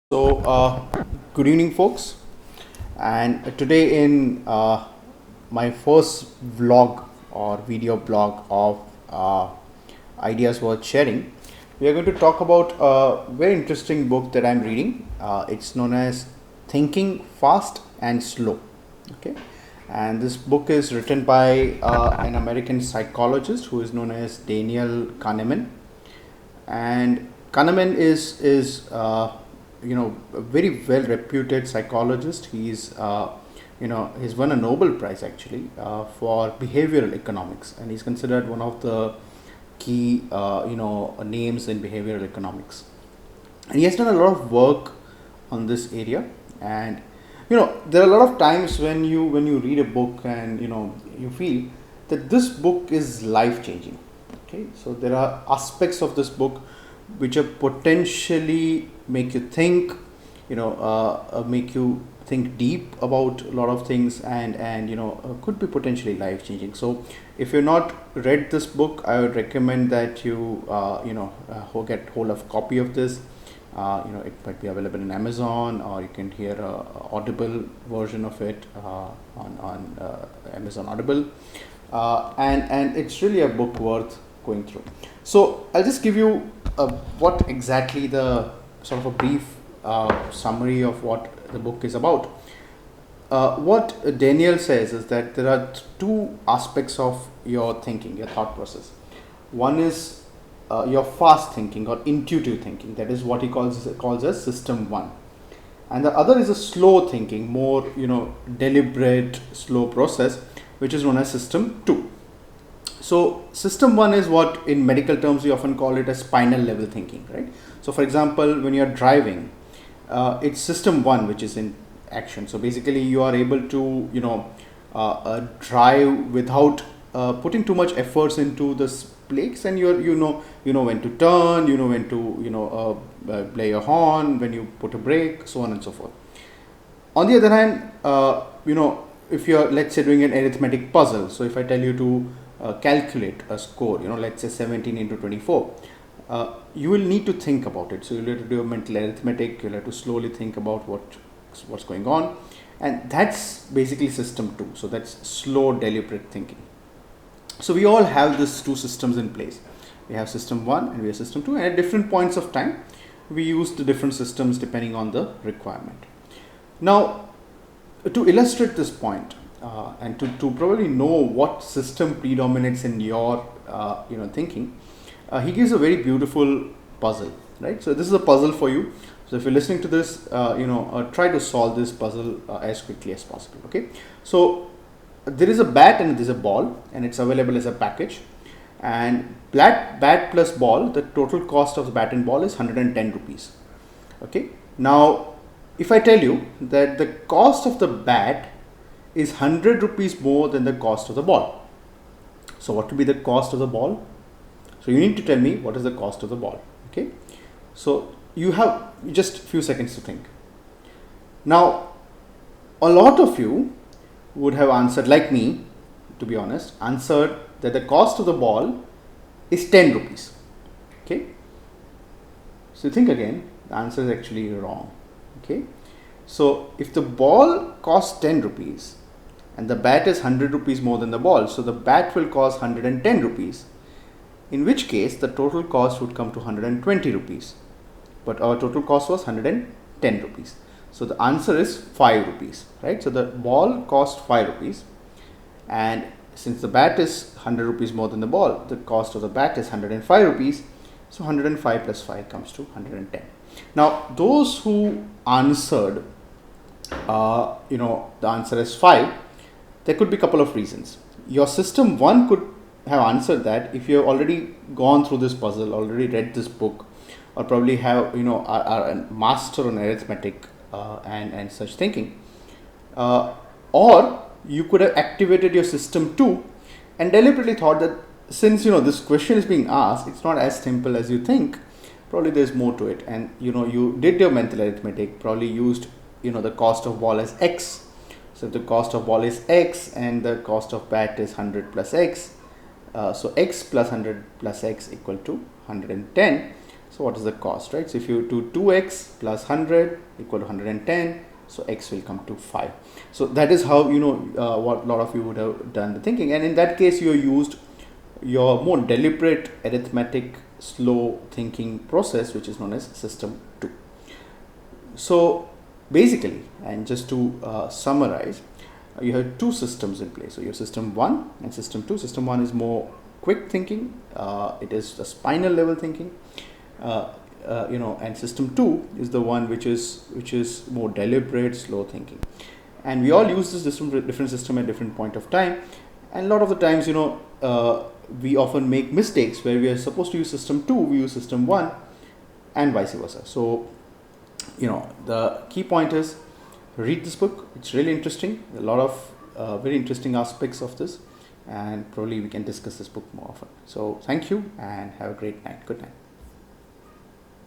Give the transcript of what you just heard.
Good evening, folks. And today, in my first vlog or video blog of ideas worth sharing, we are going to talk about a very interesting book that I'm reading. It's known as Thinking Fast and Slow. Okay, and this book is written by an American psychologist who is known as Daniel Kahneman. And Kahneman is a very well reputed psychologist. He's won a Nobel Prize actually for behavioral economics, and he's considered one of the key names in behavioral economics. And he has done a lot of work on this area. And there are a lot of times when you read a book and you feel that this book is life changing. Okay, so there are aspects of this book which are potentially make you think, make you think deep about a lot of things, and could be potentially life changing. So if you've not read this book, I would recommend that you get hold of a copy of this. It might be available in Amazon, or you can hear a audible version of it on Amazon Audible. And it's really a book worth going through. So I'll just give you what exactly the sort of a brief summary of what the book is about. What Daniel says is that there are two aspects of your thinking, your thought process. One is your fast thinking or intuitive thinking. That is what he calls as system one. And the other is a slow thinking, more deliberate, slow process, which is known as system two. So system one is what in medical terms we often call it as spinal level thinking, right? So for example, when you're driving, it's system one which is in action. So basically you are able to drive without putting too much efforts into the brakes, and you know when to turn, you know when to play your horn, when you put a brake, so on and so forth. On the other hand, if you're, let's say, doing an arithmetic puzzle, so if I tell you to calculate a score, let's say 17 into 24, you will need to think about it. So you'll have to do a mental arithmetic, you'll have to slowly think about what's going on, and that's basically system two. So that's slow deliberate thinking. So we all have these two systems in place. We have system one and we have system two, and at different points of time we use the different systems depending on the requirement. Now, to illustrate this point, and to probably know what system predominates in your thinking, he gives a very beautiful puzzle, right? So this is a puzzle for you. So if you're listening to this, try to solve this puzzle as quickly as possible. Okay, so there is a bat and there's a ball, and it's available as a package. And bat plus ball, the total cost of the bat and ball is 110 rupees. Okay, now if I tell you that the cost of the bat is 100 rupees more than the cost of the ball, so what will be the cost of the ball? So you need to tell me what is the cost of the ball. Okay, so you have just a few seconds to think. Now, a lot of you would have answered, like me, to be honest, answered that the cost of the ball is 10 rupees. Okay, so think again, the answer is actually wrong. Okay, so if the ball costs 10 rupees and the bat is 100 rupees more than the ball, so the bat will cost 110 rupees, in which case the total cost would come to 120 rupees, but our total cost was 110 rupees. So the answer is 5 rupees, right? So the ball cost 5 rupees, and since the bat is 100 rupees more than the ball, the cost of the bat is 105 rupees. So 105 plus 5 comes to 110. Now those who answered, the answer is 5, there could be a couple of reasons. Your system one could have answered that if you have already gone through this puzzle, already read this book, or probably have are a master on arithmetic and such thinking, or you could have activated your system two and deliberately thought that since this question is being asked, it's not as simple as you think, probably there's more to it, and you did your mental arithmetic, probably used the cost of ball as x. So the cost of ball is x and the cost of bat is 100 plus x, so x plus 100 plus x equal to 110. So what is the cost, right? So if you do 2x plus 100 equal to 110, so x will come to 5. So that is how, what a lot of you would have done the thinking. And in that case, you used your more deliberate arithmetic slow thinking process, which is known as system 2. So basically, and just to summarize, you have two systems in place. So your system 1 and system 2. System 1 is more quick thinking. It is the spinal level thinking. And system 2 is the one which is more deliberate, slow thinking. And we all use this different system at different point of time. And a lot of the times, we often make mistakes where we are supposed to use system 2, we use system 1, and vice versa. So, the key point is read this book. It's really interesting. A lot of very interesting aspects of this, and probably we can discuss this book more often. So thank you and have a great night. Good night.